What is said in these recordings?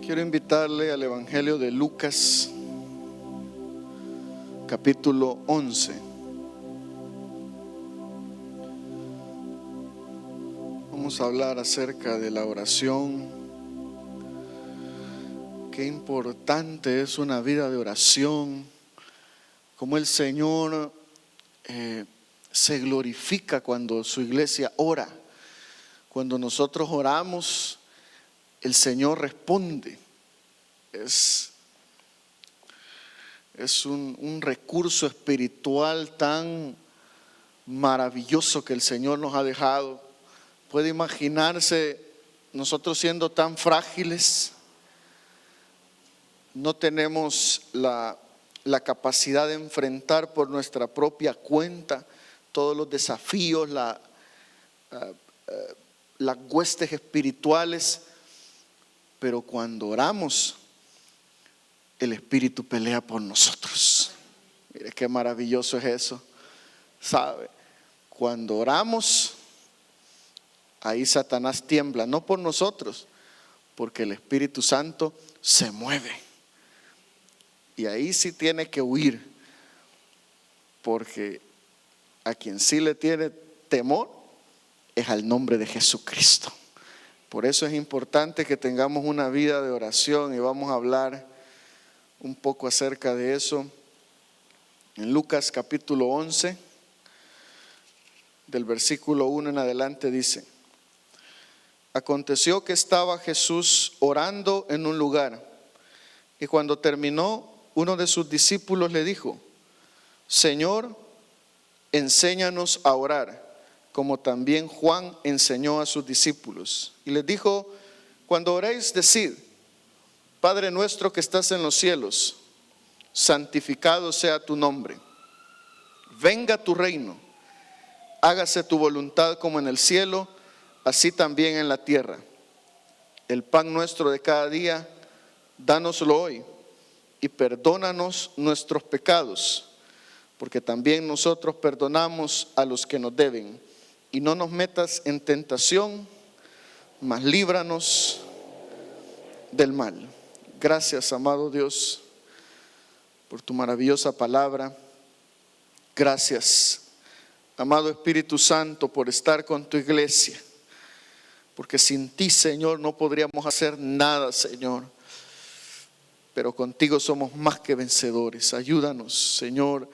Quiero invitarle al Evangelio de Lucas, capítulo 11. Vamos a hablar acerca de la oración. Qué importante es una vida de oración, cómo el Señor se glorifica cuando su iglesia ora. Cuando nosotros oramos, el Señor responde. Es un recurso espiritual tan maravilloso que el Señor nos ha dejado. Puede imaginarse nosotros siendo tan frágiles, no tenemos la capacidad de enfrentar por nuestra propia cuenta todos los desafíos, las huestes espirituales, pero cuando oramos, el Espíritu pelea por nosotros. Mire qué maravilloso es eso. ¿Sabe? Cuando oramos, ahí Satanás tiembla, no por nosotros, porque el Espíritu Santo se mueve. Y ahí sí tiene que huir, porque a quien sí le tiene temor es al nombre de Jesucristo. Por eso es importante que tengamos una vida de oración, y vamos a hablar un poco acerca de eso. En Lucas capítulo 11, del versículo 1 en adelante dice: Aconteció que estaba Jesús orando en un lugar, y cuando terminó, uno de sus discípulos le dijo: Señor, enséñanos a orar, como también Juan enseñó a sus discípulos. Y les dijo: cuando oréis, decid: Padre nuestro que estás en los cielos, santificado sea tu nombre. Venga tu reino. Hágase tu voluntad como en el cielo, así también en la tierra. El pan nuestro de cada día, dánoslo hoy, y perdónanos nuestros pecados, porque también nosotros perdonamos a los que nos deben. Y no nos metas en tentación, mas líbranos del mal. Gracias, amado Dios, por tu maravillosa palabra. Gracias, amado Espíritu Santo, por estar con tu iglesia, porque sin ti, Señor, no podríamos hacer nada, Señor, pero contigo somos más que vencedores. Ayúdanos, Señor,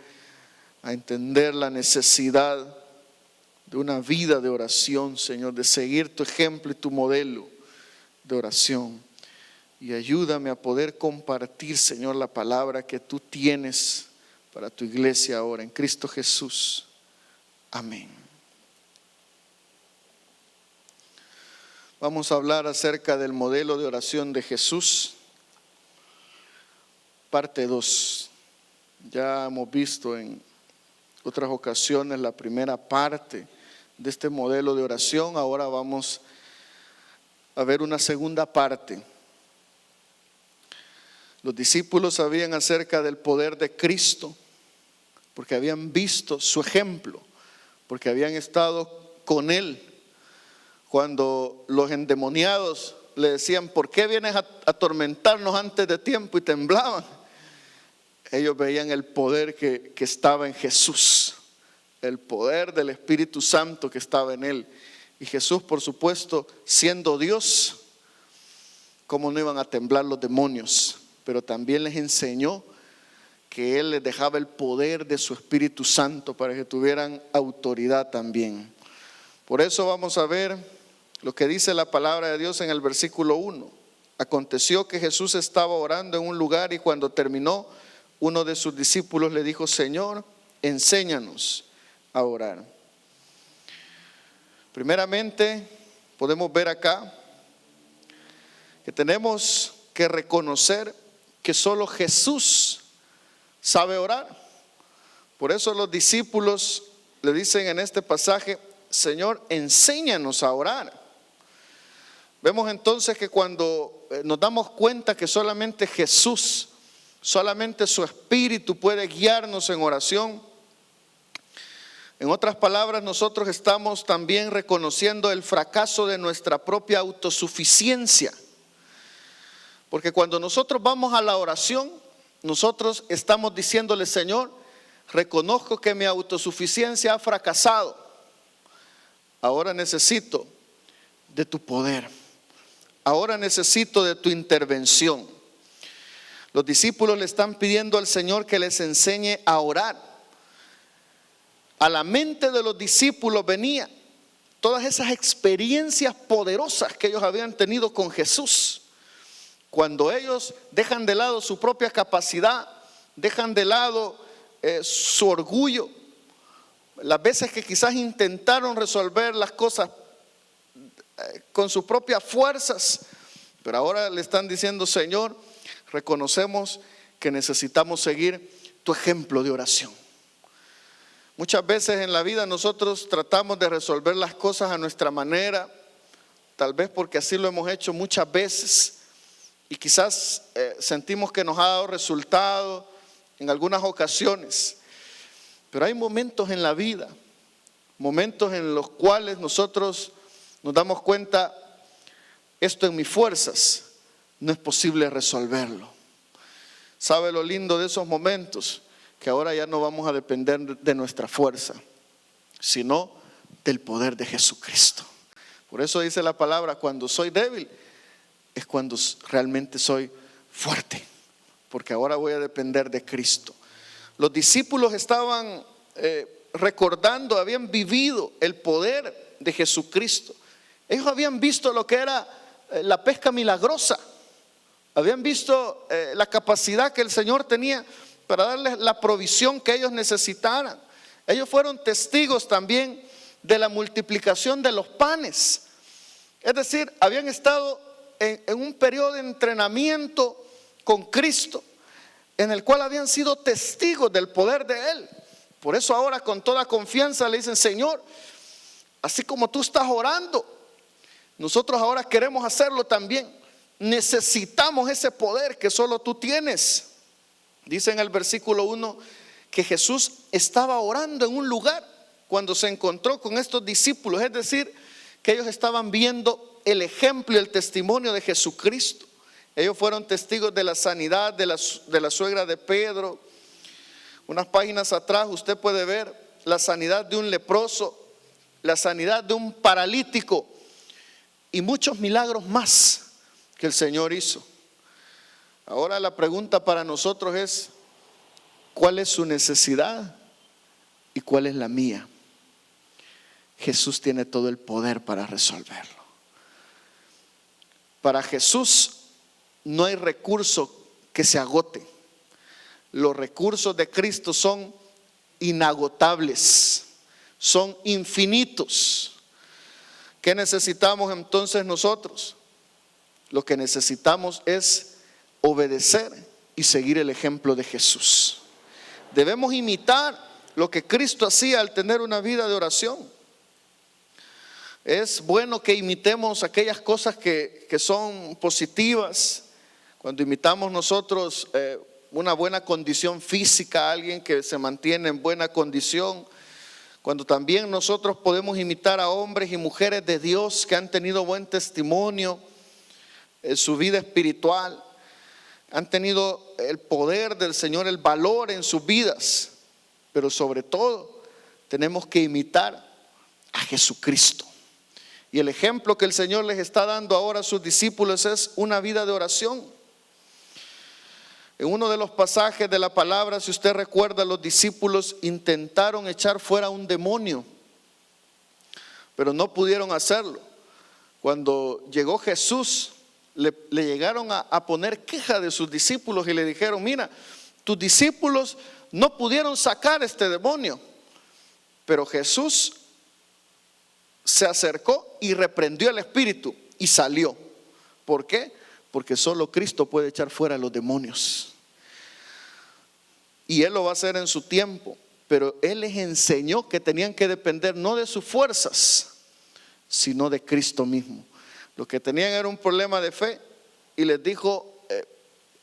a entender la necesidad de una vida de oración, Señor, de seguir tu ejemplo y tu modelo de oración. Y ayúdame a poder compartir, Señor, la palabra que tú tienes para tu iglesia ahora, en Cristo Jesús. Amén. Vamos a hablar acerca del modelo de oración de Jesús, parte 2. Ya hemos visto en otras ocasiones la primera parte de este modelo de oración. Ahora vamos a ver una segunda parte. Los discípulos sabían acerca del poder de Cristo, porque habían visto su ejemplo, porque habían estado con Él. Cuando los endemoniados le decían: ¿por qué vienes a atormentarnos antes de tiempo? Y temblaban. Ellos veían el poder que estaba en Jesús, el poder del Espíritu Santo que estaba en Él. Y Jesús, por supuesto, siendo Dios, ¿cómo no iban a temblar los demonios? Pero también les enseñó que Él les dejaba el poder de su Espíritu Santo para que tuvieran autoridad también. Por eso vamos a ver lo que dice la palabra de Dios en el versículo 1. Aconteció que Jesús estaba orando en un lugar, y cuando terminó, uno de sus discípulos le dijo: Señor, enséñanos a orar. Primeramente, podemos ver acá que tenemos que reconocer que solo Jesús sabe orar. Por eso los discípulos le dicen en este pasaje: Señor, enséñanos a orar. Vemos entonces que cuando nos damos cuenta que solamente Jesús, solamente su Espíritu puede guiarnos en oración, en otras palabras, nosotros estamos también reconociendo el fracaso de nuestra propia autosuficiencia. Porque cuando nosotros vamos a la oración, nosotros estamos diciéndole: Señor, reconozco que mi autosuficiencia ha fracasado. Ahora necesito de tu poder. Ahora necesito de tu intervención. Los discípulos le están pidiendo al Señor que les enseñe a orar. A la mente de los discípulos venía todas esas experiencias poderosas que ellos habían tenido con Jesús. Cuando ellos dejan de lado su propia capacidad, dejan de lado su orgullo, las veces que quizás intentaron resolver las cosas con sus propias fuerzas, pero ahora le están diciendo: Señor, reconocemos que necesitamos seguir tu ejemplo de oración. Muchas veces en la vida nosotros tratamos de resolver las cosas a nuestra manera, tal vez porque así lo hemos hecho muchas veces, y quizás sentimos que nos ha dado resultado en algunas ocasiones. Pero hay momentos en la vida, momentos en los cuales nosotros nos damos cuenta: esto en mis fuerzas no es posible resolverlo. ¿Sabe lo lindo de esos momentos? Que ahora ya no vamos a depender de nuestra fuerza, sino del poder de Jesucristo. Por eso dice la palabra: cuando soy débil es cuando realmente soy fuerte, porque ahora voy a depender de Cristo. Los discípulos estaban recordando, habían vivido el poder de Jesucristo. Ellos habían visto lo que era la pesca milagrosa, habían visto la capacidad que el Señor tenía para darles la provisión que ellos necesitaran. Ellos fueron testigos también de la multiplicación de los panes. Es decir, habían estado en un periodo de entrenamiento con Cristo, en el cual habían sido testigos del poder de Él. Por eso ahora con toda confianza le dicen: Señor, así como tú estás orando, nosotros ahora queremos hacerlo también. Necesitamos ese poder que solo tú tienes. Dice en el versículo 1 que Jesús estaba orando en un lugar cuando se encontró con estos discípulos. Es decir, que ellos estaban viendo el ejemplo y el testimonio de Jesucristo. Ellos fueron testigos de la sanidad de la suegra de Pedro. Unas páginas atrás usted puede ver la sanidad de un leproso, la sanidad de un paralítico y muchos milagros más que el Señor hizo. Ahora la pregunta para nosotros es: ¿cuál es su necesidad y cuál es la mía? Jesús tiene todo el poder para resolverlo. Para Jesús no hay recurso que se agote. Los recursos de Cristo son inagotables, son infinitos. ¿Qué necesitamos entonces nosotros? Lo que necesitamos es obedecer y seguir el ejemplo de Jesús. Debemos imitar lo que Cristo hacía al tener una vida de oración. Es bueno que imitemos aquellas cosas que son positivas. Cuando imitamos nosotros una buena condición física, alguien que se mantiene en buena condición. Cuando también nosotros podemos imitar a hombres y mujeres de Dios que han tenido buen testimonio en su vida espiritual, han tenido el poder del Señor, el valor en sus vidas. Pero sobre todo tenemos que imitar a Jesucristo. Y el ejemplo que el Señor les está dando ahora a sus discípulos es una vida de oración. En uno de los pasajes de la palabra, si usted recuerda, los discípulos intentaron echar fuera un demonio, pero no pudieron hacerlo. Cuando llegó Jesús, le llegaron a poner queja de sus discípulos y le dijeron: mira, tus discípulos no pudieron sacar este demonio. Pero Jesús se acercó y reprendió el espíritu y salió. ¿Por qué? Porque solo Cristo puede echar fuera los demonios. Y Él lo va a hacer en su tiempo. Pero Él les enseñó que tenían que depender no de sus fuerzas, sino de Cristo mismo. Lo que tenían era un problema de fe y les dijo: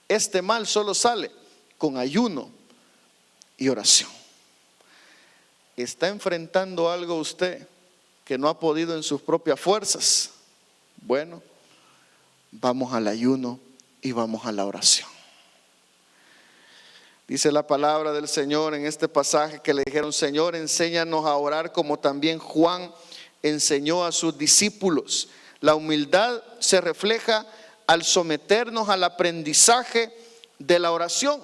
este mal solo sale con ayuno y oración. ¿Está enfrentando algo usted que no ha podido en sus propias fuerzas? Bueno, vamos al ayuno y vamos a la oración. Dice la palabra del Señor en este pasaje que le dijeron: Señor, enséñanos a orar como también Juan enseñó a sus discípulos. La humildad se refleja al someternos al aprendizaje de la oración.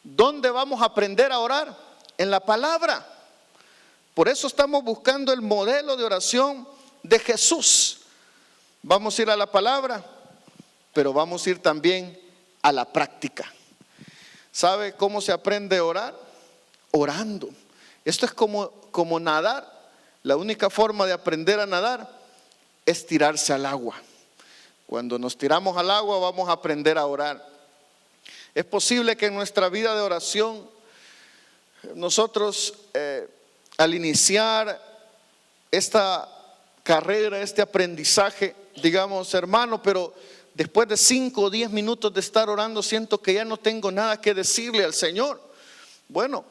¿Dónde vamos a aprender a orar? En la palabra. Por eso estamos buscando el modelo de oración de Jesús. Vamos a ir a la palabra, pero vamos a ir también a la práctica. ¿Sabe cómo se aprende a orar? Orando. Esto es como nadar. La única forma de aprender a nadar es tirarse al agua. Cuando nos tiramos al agua vamos a aprender a orar. Es posible que en nuestra vida de oración nosotros al iniciar esta carrera, este aprendizaje, digamos: hermano, pero después de 5 o 10 minutos de estar orando siento que ya no tengo nada que decirle al Señor. Bueno,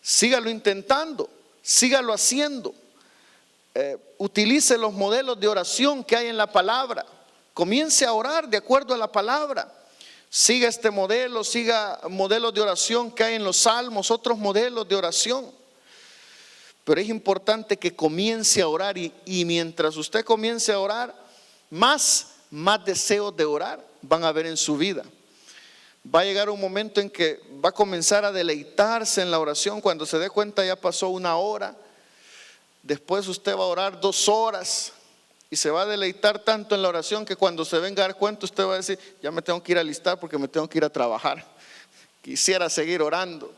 sígalo intentando, sígalo haciendo. Utilice los modelos de oración que hay en la palabra. Comience a orar de acuerdo a la palabra. Siga este modelo, siga modelos de oración que hay en los salmos, otros modelos de oración. Pero es importante que comience a orar y mientras usted comience a orar, más deseos de orar van a haber en su vida. Va a llegar un momento en que va a comenzar a deleitarse en la oración. Cuando se dé cuenta ya pasó 1 hora. Después usted va a orar 2 horas y se va a deleitar tanto en la oración que cuando se venga a dar cuenta usted va a decir: ya me tengo que ir a alistar porque me tengo que ir a trabajar. Quisiera seguir orando.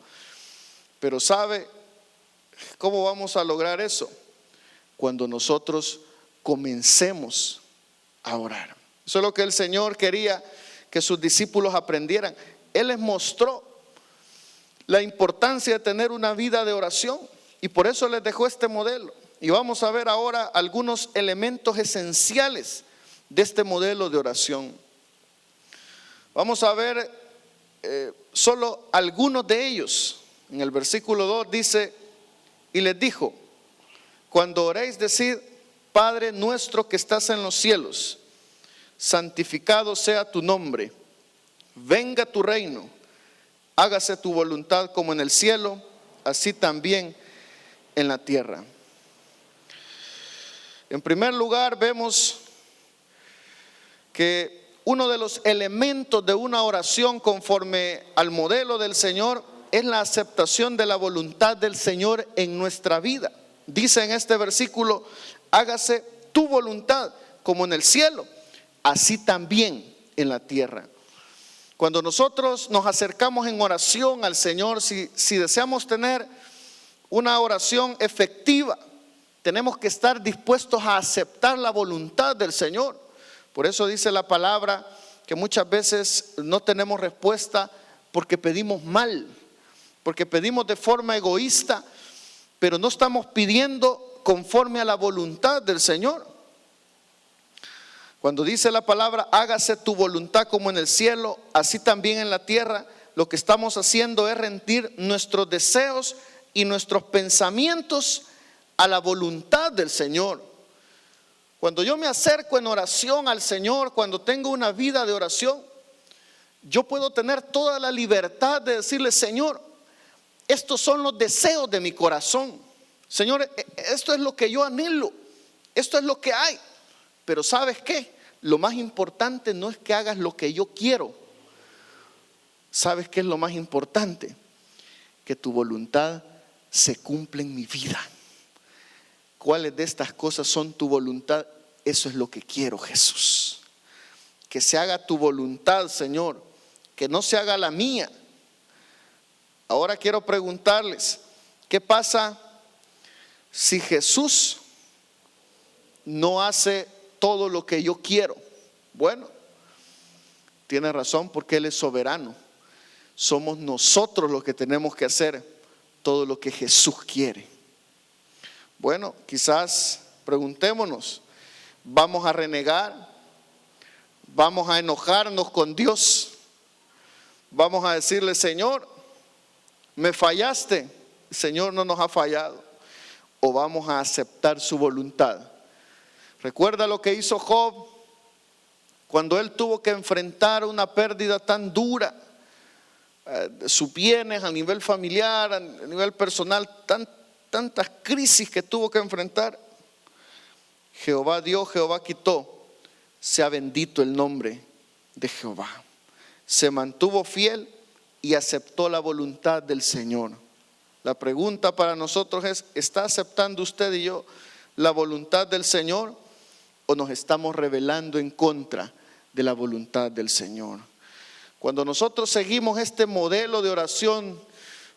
Pero ¿sabe cómo vamos a lograr eso? Cuando nosotros comencemos a orar. Eso es lo que el Señor quería que sus discípulos aprendieran. Él les mostró la importancia de tener una vida de oración y por eso les dejó este modelo. Y vamos a ver ahora algunos elementos esenciales de este modelo de oración. Vamos a ver solo algunos de ellos. En el versículo 2 dice: y les dijo: cuando oréis, decid: Padre nuestro que estás en los cielos, santificado sea tu nombre, venga tu reino, hágase tu voluntad como en el cielo, así también en la tierra. En primer lugar, vemos que uno de los elementos de una oración conforme al modelo del Señor es la aceptación de la voluntad del Señor en nuestra vida. Dice en este versículo: hágase tu voluntad como en el cielo, así también en la tierra. Cuando nosotros nos acercamos en oración al Señor, si deseamos tener una oración efectiva, tenemos que estar dispuestos a aceptar la voluntad del Señor. Por eso dice la palabra que muchas veces no tenemos respuesta porque pedimos mal, porque pedimos de forma egoísta, pero no estamos pidiendo conforme a la voluntad del Señor. Cuando dice la palabra: hágase tu voluntad como en el cielo, así también en la tierra, lo que estamos haciendo es rendir nuestros deseos y nuestros pensamientos a la voluntad del Señor. Cuando yo me acerco en oración al Señor, cuando tengo una vida de oración, yo puedo tener toda la libertad de decirle: Señor, estos son los deseos de mi corazón. Señor, esto es lo que yo anhelo, esto es lo que hay. Pero ¿sabes qué? Lo más importante no es que hagas lo que yo quiero. ¿Sabes qué es lo más importante? Que tu voluntad se cumpla en mi vida. ¿Cuáles de estas cosas son tu voluntad? Eso es lo que quiero, Jesús. Que se haga tu voluntad, Señor, que no se haga la mía. Ahora quiero preguntarles: ¿qué pasa si Jesús no hace todo lo que yo quiero? Bueno, tiene razón, porque Él es soberano. Somos nosotros los que tenemos que hacer todo lo que Jesús quiere. Bueno, quizás preguntémonos: ¿vamos a renegar? ¿Vamos a enojarnos con Dios? ¿Vamos a decirle: Señor, me fallaste? El Señor no nos ha fallado. ¿O vamos a aceptar su voluntad? Recuerda lo que hizo Job cuando él tuvo que enfrentar una pérdida tan dura, sus bienes a nivel familiar, a nivel personal, tantas crisis que tuvo que enfrentar. Jehová dio, Jehová quitó, sea bendito el nombre de Jehová. Se mantuvo fiel y aceptó la voluntad del Señor. La pregunta para nosotros es: ¿está aceptando usted y yo la voluntad del Señor o nos estamos rebelando en contra de la voluntad del Señor? Cuando nosotros seguimos este modelo de oración,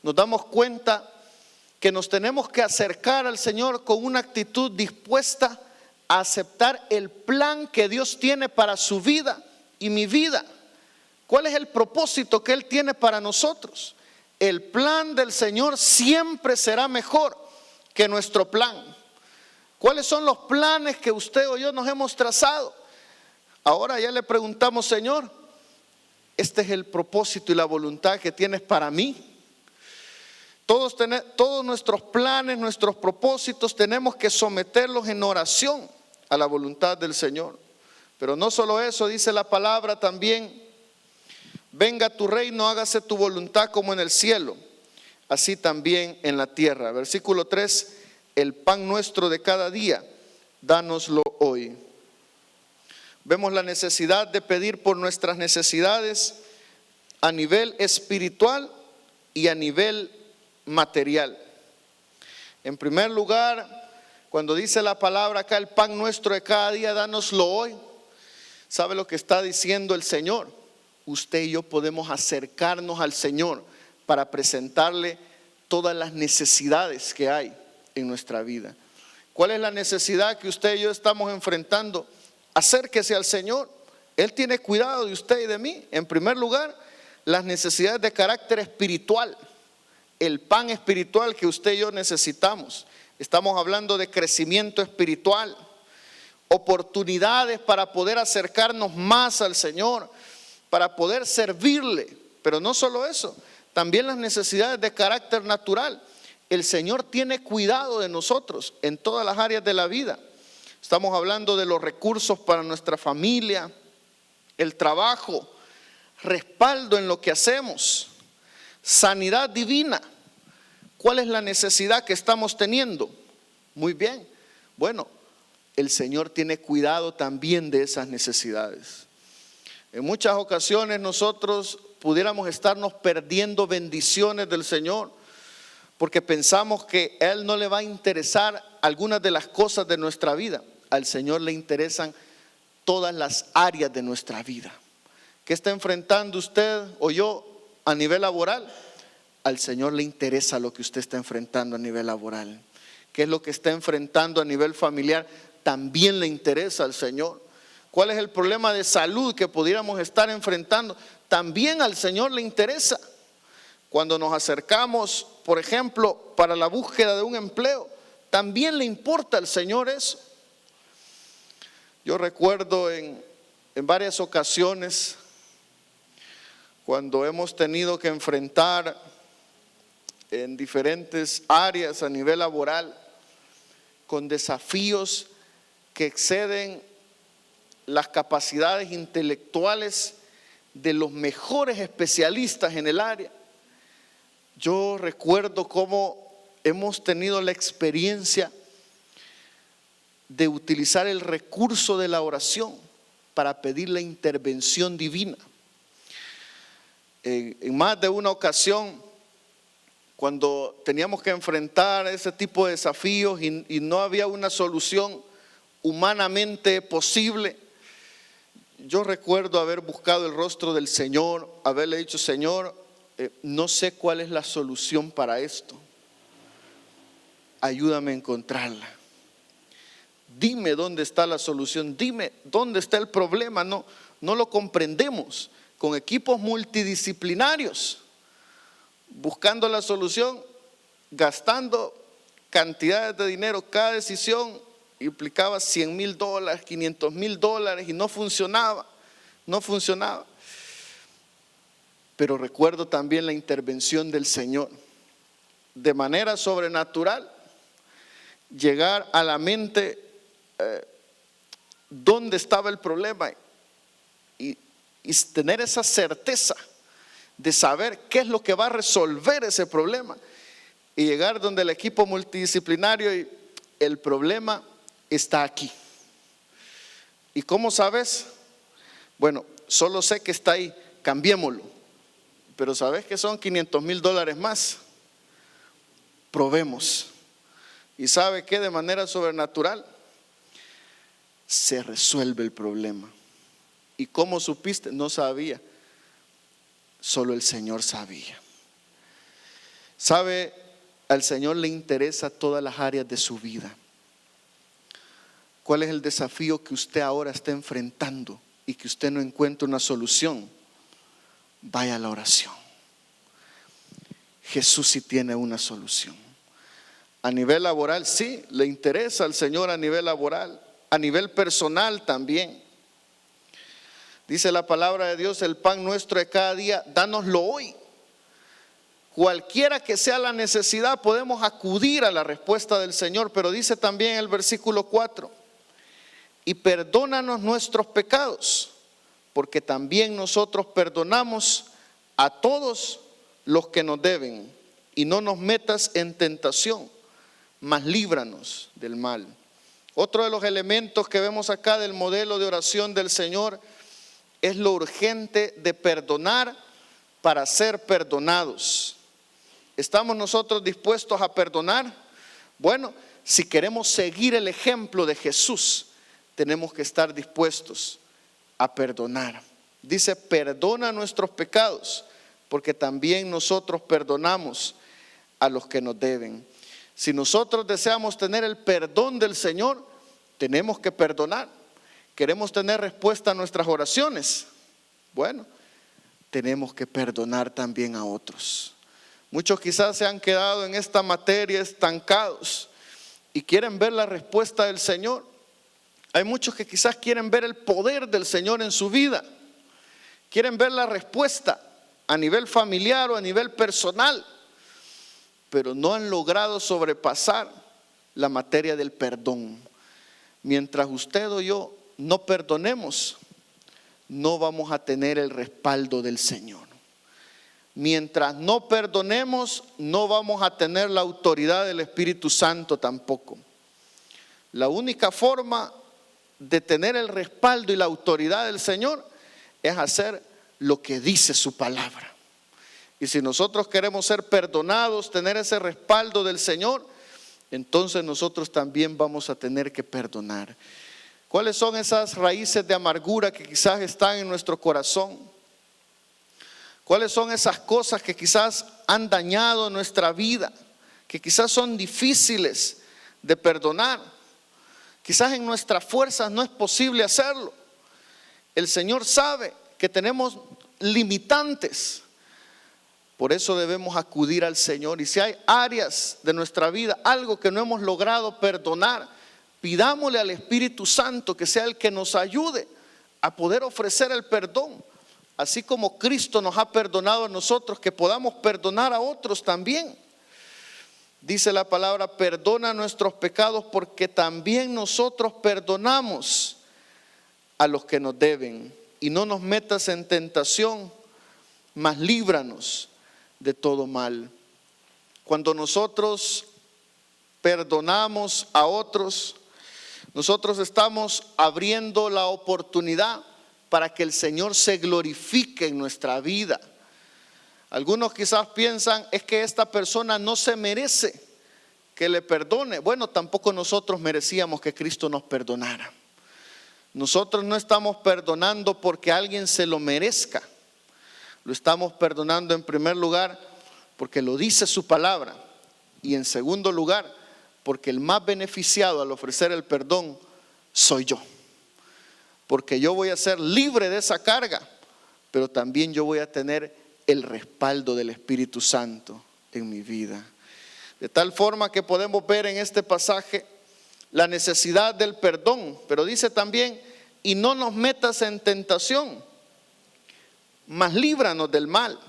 nos damos cuenta que nos tenemos que acercar al Señor con una actitud dispuesta a aceptar el plan que Dios tiene para su vida y mi vida. ¿Cuál es el propósito que Él tiene para nosotros? El plan del Señor siempre será mejor que nuestro plan. ¿Cuáles son los planes que usted o yo nos hemos trazado? Ahora ya le preguntamos: Señor, este es el propósito y la voluntad que tienes para mí. Todos nuestros planes, nuestros propósitos, tenemos que someterlos en oración a la voluntad del Señor. Pero no solo eso, dice la palabra también: venga tu reino, hágase tu voluntad como en el cielo, así también en la tierra. Versículo 3: el pan nuestro de cada día, dánoslo hoy. Vemos la necesidad de pedir por nuestras necesidades a nivel espiritual y a nivel material. En primer lugar, cuando dice la palabra acá, el pan nuestro de cada día, dánoslo hoy, ¿sabe lo que está diciendo el Señor? Usted y yo podemos acercarnos al Señor para presentarle todas las necesidades que hay en nuestra vida. ¿Cuál es la necesidad que usted y yo estamos enfrentando? Acérquese al Señor. Él tiene cuidado de usted y de mí. En primer lugar, las necesidades de carácter espiritual, el pan espiritual que usted y yo necesitamos. Estamos hablando de crecimiento espiritual, oportunidades para poder acercarnos más al Señor, para poder servirle. Pero no solo eso, también las necesidades de carácter natural. El Señor tiene cuidado de nosotros en todas las áreas de la vida. Estamos hablando de los recursos para nuestra familia, el trabajo, respaldo en lo que hacemos, sanidad divina. ¿Cuál es la necesidad que estamos teniendo? Muy bien, bueno, el Señor tiene cuidado también de esas necesidades. En muchas ocasiones nosotros pudiéramos estarnos perdiendo bendiciones del Señor porque pensamos que a Él no le va a interesar algunas de las cosas de nuestra vida. Al Señor le interesan todas las áreas de nuestra vida. ¿Qué está enfrentando usted o yo a nivel laboral? Al Señor le interesa lo que usted está enfrentando a nivel laboral. ¿Qué es lo que está enfrentando a nivel familiar? También le interesa al Señor. ¿Cuál es el problema de salud que pudiéramos estar enfrentando? También al Señor le interesa. Cuando nos acercamos, por ejemplo, para la búsqueda de un empleo, también le importa al Señor eso. Yo recuerdo en varias ocasiones cuando hemos tenido que enfrentar en diferentes áreas a nivel laboral con desafíos que exceden las capacidades intelectuales de los mejores especialistas en el área. Yo recuerdo cómo hemos tenido la experiencia de utilizar el recurso de la oración para pedir la intervención divina. En más de una ocasión, cuando teníamos que enfrentar ese tipo de desafíos y no había una solución humanamente posible, yo recuerdo haber buscado el rostro del Señor, haberle dicho: Señor, no sé cuál es la solución para esto, ayúdame a encontrarla. Dime dónde está la solución, dime dónde está el problema. No lo comprendemos. Con equipos multidisciplinarios, buscando la solución, gastando cantidades de dinero. Cada decisión implicaba $100,000, $500,000 y no funcionaba. Pero recuerdo también la intervención del Señor. De manera sobrenatural, llegar a la mente dónde estaba el problema y tener esa certeza de saber qué es lo que va a resolver ese problema. Y llegar donde el equipo multidisciplinario y el problema está aquí. ¿Y cómo sabes? Bueno, solo sé que está ahí, cambiémoslo. Pero ¿sabes que son $500,000 más? Probemos. ¿Y sabe qué? De manera sobrenatural se resuelve el problema. ¿Y cómo supiste? No sabía. Solo el Señor sabía. ¿Sabe? Al Señor le interesa todas las áreas de su vida. ¿Cuál es el desafío que usted ahora está enfrentando y que usted no encuentra una solución? Vaya a la oración. Jesús sí tiene una solución. A nivel laboral, sí, le interesa al Señor a nivel laboral. A nivel personal también. Dice la palabra de Dios: el pan nuestro de cada día, dánoslo hoy. Cualquiera que sea la necesidad, podemos acudir a la respuesta del Señor. Pero dice también el versículo 4: y perdónanos nuestros pecados, porque también nosotros perdonamos a todos los que nos deben. Y no nos metas en tentación, mas líbranos del mal. Otro de los elementos que vemos acá del modelo de oración del Señor es lo urgente de perdonar para ser perdonados. ¿Estamos nosotros dispuestos a perdonar? Bueno, si queremos seguir el ejemplo de Jesús, tenemos que estar dispuestos a perdonar. Dice: perdona nuestros pecados, porque también nosotros perdonamos a los que nos deben. Si nosotros deseamos tener el perdón del Señor, tenemos que perdonar. ¿Queremos tener respuesta a nuestras oraciones? Bueno, tenemos que perdonar también a otros. Muchos quizás se han quedado en esta materia estancados y quieren ver la respuesta del Señor. Hay muchos que quizás quieren ver el poder del Señor en su vida. Quieren ver la respuesta a nivel familiar o a nivel personal, pero no han logrado sobrepasar la materia del perdón. Mientras usted o yo no perdonemos, no vamos a tener el respaldo del Señor. Mientras no perdonemos, no vamos a tener la autoridad del Espíritu Santo tampoco. La única forma de tener el respaldo y la autoridad del Señor es hacer lo que dice su palabra. Y si nosotros queremos ser perdonados, tener ese respaldo del Señor, entonces nosotros también vamos a tener que perdonar. ¿Cuáles son esas raíces de amargura que quizás están en nuestro corazón? ¿Cuáles son esas cosas que quizás han dañado nuestra vida, que quizás son difíciles de perdonar? Quizás en nuestras fuerzas no es posible hacerlo. El Señor sabe que tenemos limitantes. Por eso debemos acudir al Señor. Y si hay áreas de nuestra vida, algo que no hemos logrado perdonar, pidámosle al Espíritu Santo que sea el que nos ayude a poder ofrecer el perdón. Así como Cristo nos ha perdonado a nosotros, que podamos perdonar a otros también. Dice la palabra: perdona nuestros pecados, porque también nosotros perdonamos a los que nos deben. Y no nos metas en tentación, mas líbranos de todo mal. Cuando nosotros perdonamos a otros, nosotros estamos abriendo la oportunidad para que el Señor se glorifique en nuestra vida. Algunos quizás piensan: es que esta persona no se merece que le perdone. Bueno, tampoco nosotros merecíamos que Cristo nos perdonara. Nosotros no estamos perdonando porque alguien se lo merezca. Lo estamos perdonando en primer lugar porque lo dice su palabra, y en segundo lugar porque el más beneficiado al ofrecer el perdón soy yo. Porque yo voy a ser libre de esa carga, pero también yo voy a tener el respaldo del Espíritu Santo en mi vida. De tal forma que podemos ver en este pasaje la necesidad del perdón, pero dice también: y no nos metas en tentación, mas líbranos del mal.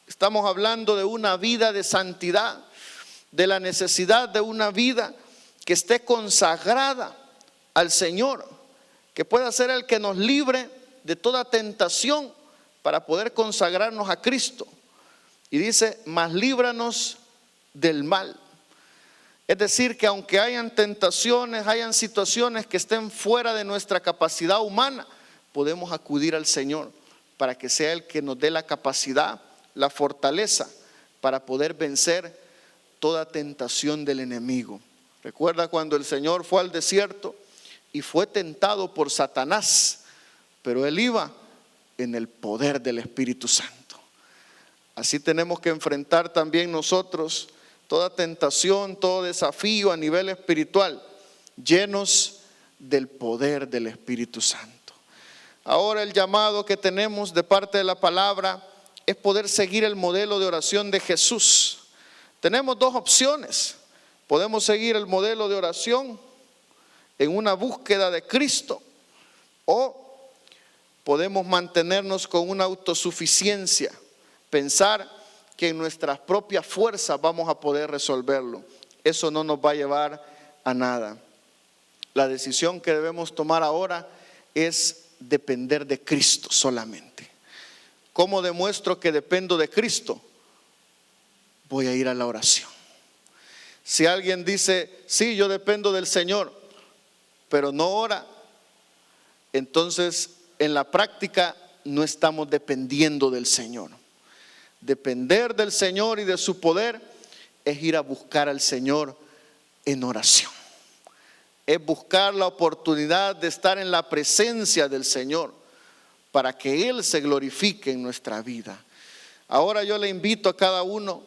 Estamos hablando de una vida de santidad, de la necesidad de una vida que esté consagrada al Señor, que pueda ser el que nos libre de toda tentación para poder consagrarnos a Cristo. Y dice, mas líbranos del mal. Es decir, que aunque hayan tentaciones, hayan situaciones que estén fuera de nuestra capacidad humana, podemos acudir al Señor para que sea Él que nos dé la capacidad, la fortaleza para poder vencer toda tentación del enemigo. Recuerda cuando el Señor fue al desierto y fue tentado por Satanás, pero Él iba en el poder del Espíritu Santo. Así tenemos que enfrentar también nosotros toda tentación, todo desafío a nivel espiritual, llenos del poder del Espíritu Santo. Ahora el llamado que tenemos de parte de la palabra es poder seguir el modelo de oración de Jesús. Tenemos dos opciones. Podemos seguir el modelo de oración en una búsqueda de Cristo, o podemos mantenernos con una autosuficiencia, pensar que en nuestras propias fuerzas vamos a poder resolverlo. Eso no nos va a llevar a nada. La decisión que debemos tomar ahora es depender de Cristo solamente. ¿Cómo demuestro que dependo de Cristo? Voy a ir a la oración. Si alguien dice, sí, yo dependo del Señor, pero no ora, entonces en la práctica no estamos dependiendo del Señor. Depender del Señor y de su poder es ir a buscar al Señor en oración. Es buscar la oportunidad de estar en la presencia del Señor para que Él se glorifique en nuestra vida. Ahora yo le invito a cada uno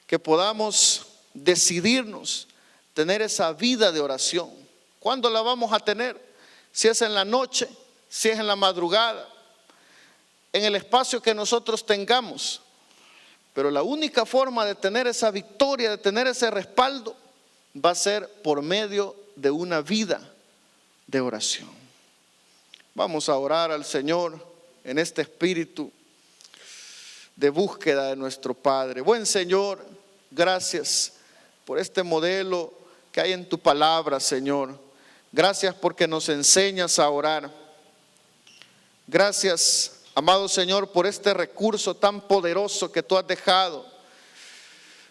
que podamos decidirnos tener esa vida de oración. ¿Cuándo la vamos a tener? Si es en la noche, si es en la madrugada, en el espacio que nosotros tengamos. Pero la única forma de tener esa victoria, de tener ese respaldo, va a ser por medio de una vida de oración. Vamos a orar al Señor en este espíritu de búsqueda de nuestro Padre. Buen Señor, gracias por este modelo que hay en tu palabra, Señor. Gracias porque nos enseñas a orar. Gracias, amado Señor, por este recurso tan poderoso que tú has dejado.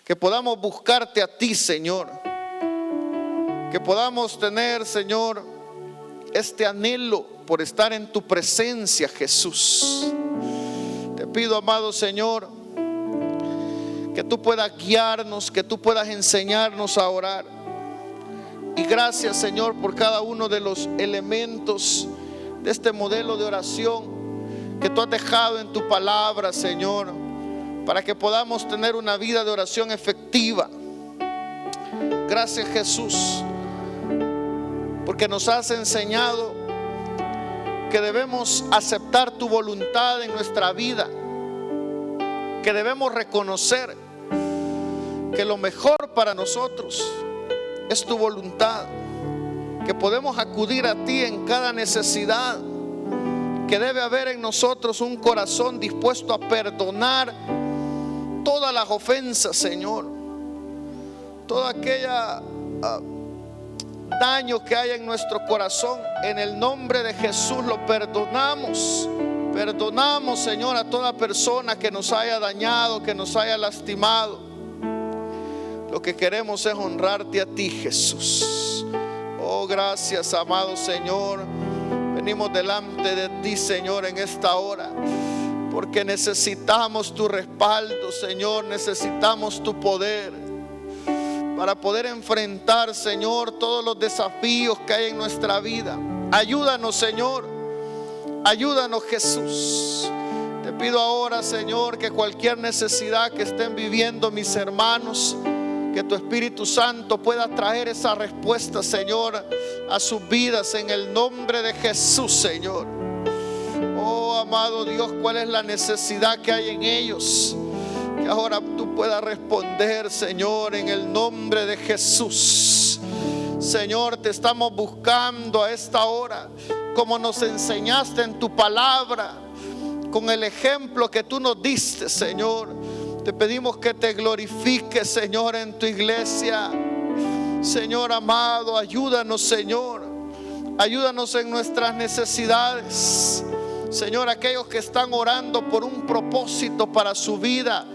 Que podamos buscarte a ti, Señor. Que podamos tener, Señor, este anhelo por estar en tu presencia, Jesús. Te pido, amado Señor, que tú puedas guiarnos, que tú puedas enseñarnos a orar. Y gracias, Señor, por cada uno de los elementos de este modelo de oración que tú has dejado en tu palabra, Señor, para que podamos tener una vida de oración efectiva. Gracias, Jesús, porque nos has enseñado que debemos aceptar tu voluntad en nuestra vida, que debemos reconocer que lo mejor para nosotros es tu voluntad, que podemos acudir a ti en cada necesidad, que debe haber en nosotros un corazón dispuesto a perdonar todas las ofensas, Señor, todo aquel daño que hay en nuestro corazón. En el nombre de Jesús lo perdonamos. Perdonamos, Señor, a toda persona que nos haya dañado, que nos haya lastimado. Lo que queremos es honrarte a ti, Jesús. Oh, gracias, amado Señor. Venimos delante de ti, Señor, en esta hora, porque necesitamos tu respaldo, Señor. Necesitamos tu poder para poder enfrentar, Señor, todos los desafíos que hay en nuestra vida. Ayúdanos, Señor. Ayúdanos, Jesús. Te pido ahora, Señor, que cualquier necesidad que estén viviendo mis hermanos, que tu Espíritu Santo pueda traer esa respuesta, Señor, a sus vidas en el nombre de Jesús, Señor. Oh, amado Dios, ¿cuál es la necesidad que hay en ellos? Que ahora tú puedas responder, Señor, en el nombre de Jesús. Señor, te estamos buscando a esta hora, como nos enseñaste en tu palabra, con el ejemplo que tú nos diste, Señor. Te pedimos que te glorifiques, Señor, en tu iglesia. Señor amado, ayúdanos, Señor. Ayúdanos en nuestras necesidades. Señor, aquellos que están orando por un propósito para su vida,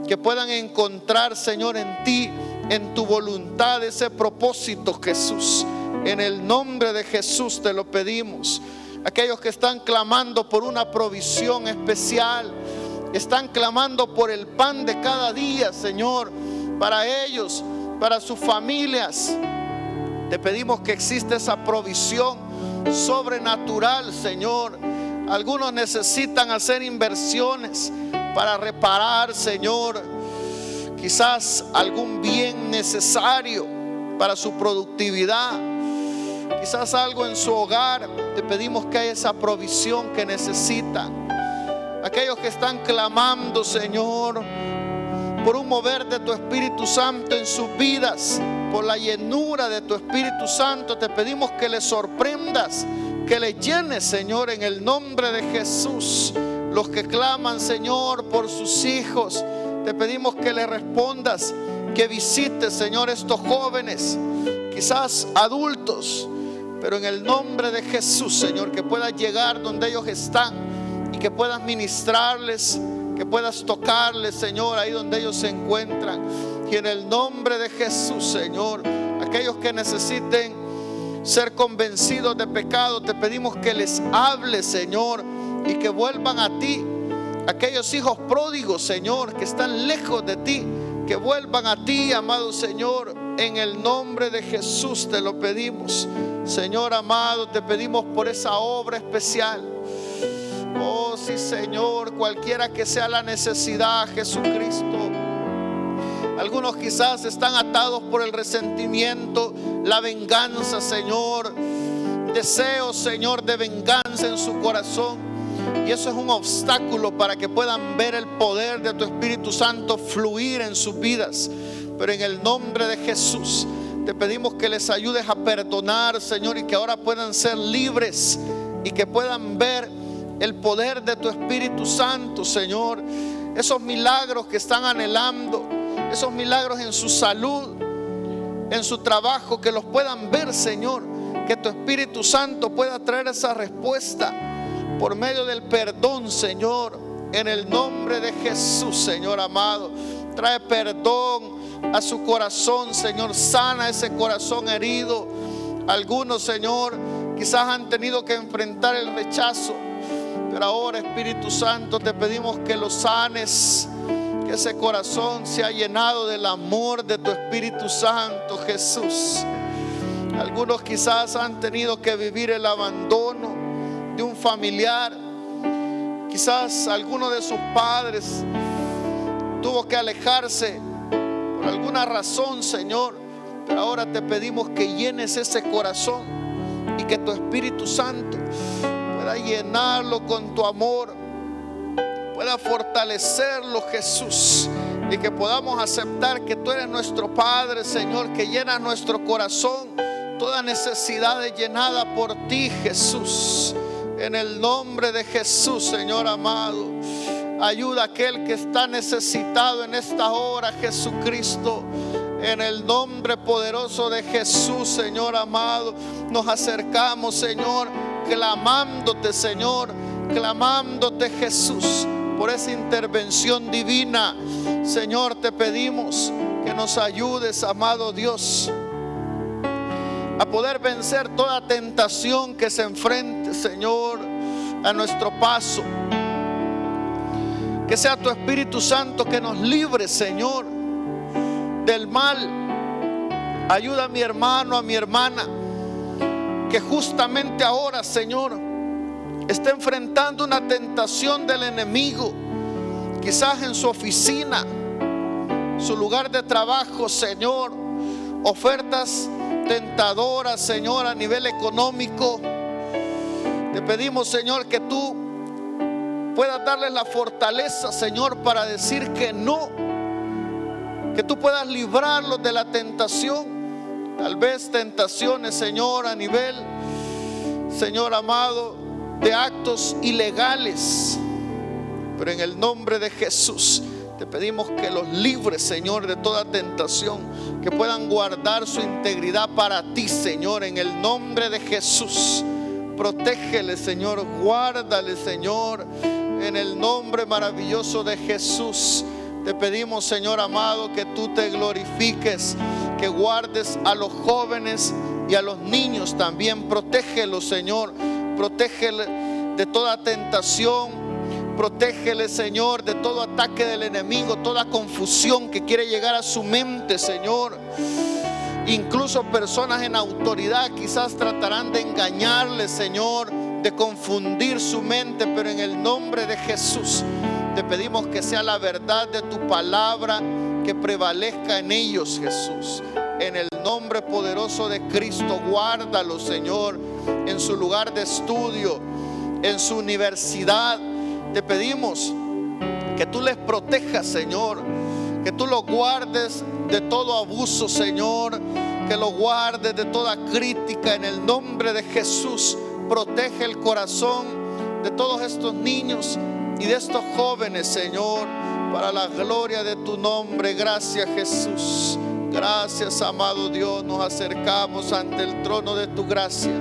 que puedan encontrar, Señor, en ti, en tu voluntad, ese propósito, Jesús. En el nombre de Jesús te lo pedimos. Aquellos que están clamando por una provisión especial, están clamando por el pan de cada día, Señor, para ellos, para sus familias. Te pedimos que exista esa provisión sobrenatural, Señor. Algunos necesitan hacer inversiones para reparar, Señor, quizás algún bien necesario para su productividad, quizás algo en su hogar. Te pedimos que haya esa provisión que necesitan. Aquellos que están clamando, Señor, por un mover de tu Espíritu Santo en sus vidas, por la llenura de tu Espíritu Santo, te pedimos que les sorprendas, que les llenes, Señor, en el nombre de Jesús. Los que claman, Señor, por sus hijos, te pedimos que le respondas, que visites, Señor, estos jóvenes, quizás adultos, pero en el nombre de Jesús, Señor, que puedas llegar donde ellos están y que puedas ministrarles, que puedas tocarles, Señor, ahí donde ellos se encuentran. Y en el nombre de Jesús, Señor, aquellos que necesiten ser convencidos de pecado, te pedimos que les hables, Señor, y que vuelvan a ti. Aquellos hijos pródigos, Señor, que están lejos de ti, que vuelvan a ti, amado Señor. En el nombre de Jesús te lo pedimos, Señor amado. Te pedimos por esa obra especial. Oh sí, Señor, cualquiera que sea la necesidad, Jesucristo. Algunos quizás están atados por el resentimiento, la venganza, Señor. Deseos, Señor, de venganza en su corazón. Y eso es un obstáculo para que puedan ver el poder de tu Espíritu Santo fluir en sus vidas. Pero en el nombre de Jesús te pedimos que les ayudes a perdonar, Señor, y que ahora puedan ser libres y que puedan ver el poder de tu Espíritu Santo, Señor. Esos milagros que están anhelando, esos milagros en su salud, en su trabajo, que los puedan ver, Señor. Que tu Espíritu Santo pueda traer esa respuesta por medio del perdón, Señor. En el nombre de Jesús, Señor amado, trae perdón a su corazón, Señor. Sana ese corazón herido. Algunos, Señor, quizás han tenido que enfrentar el rechazo, pero ahora, Espíritu Santo, te pedimos que lo sanes, que ese corazón sea llenado del amor de tu Espíritu Santo, Jesús. Algunos quizás han tenido que vivir el abandono de un familiar. Quizás alguno de sus padres tuvo que alejarse por alguna razón, Señor. Pero ahora te pedimos que llenes ese corazón y que tu Espíritu Santo pueda llenarlo con tu amor, pueda fortalecerlo, Jesús, y que podamos aceptar que tú eres nuestro Padre, Señor, que llenas nuestro corazón. Toda necesidad es llenada por ti, Jesús. En el nombre de Jesús, Señor amado, ayuda a aquel que está necesitado en esta hora, Jesucristo. En el nombre poderoso de Jesús, Señor amado, nos acercamos, Señor, clamándote, Señor, clamándote, Jesús, por esa intervención divina. Señor, te pedimos que nos ayudes, amado Dios, a poder vencer toda tentación que se enfrente, Señor, a nuestro paso. Que sea tu Espíritu Santo que nos libre, Señor, del mal. Ayuda a mi hermano, a mi hermana, que justamente ahora, Señor, está enfrentando una tentación del enemigo, quizás en su oficina, su lugar de trabajo, Señor. Ofertas tentadoras, Señor, a nivel económico. Te pedimos, Señor, que tú puedas darles la fortaleza, Señor, para decir que no. Que tú puedas librarlos de la tentación. Tal vez tentaciones, Señor, a nivel, Señor amado, de actos ilegales. Pero en el nombre de Jesús te pedimos que los libres, Señor, de toda tentación, que puedan guardar su integridad para ti, Señor, en el nombre de Jesús. Protégele, Señor, guárdale, Señor, en el nombre maravilloso de Jesús. Te pedimos, Señor amado, que tú te glorifiques, que guardes a los jóvenes y a los niños también. Protégelos, Señor, protégele de toda tentación, protégele, Señor, de todo ataque del enemigo, toda confusión que quiere llegar a su mente, Señor. Incluso personas en autoridad quizás tratarán de engañarle, Señor, de confundir su mente, pero en el nombre de Jesús te pedimos que sea la verdad de tu palabra que prevalezca en ellos, Jesús. En el nombre poderoso de Cristo, guárdalo, Señor, en su lugar de estudio, en su universidad. Te pedimos que tú les protejas, Señor, que tú los guardes de todo abuso, Señor, que los guardes de toda crítica en el nombre de Jesús. Protege el corazón de todos estos niños y de estos jóvenes, Señor, para la gloria de tu nombre. Gracias, Jesús. Gracias, amado Dios. Nos acercamos ante el trono de tu gracia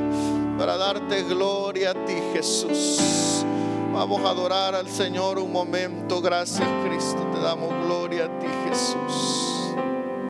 para darte gloria a ti, Jesús. Vamos a adorar al Señor un momento. Gracias, Cristo. Te damos gloria a ti, Jesús.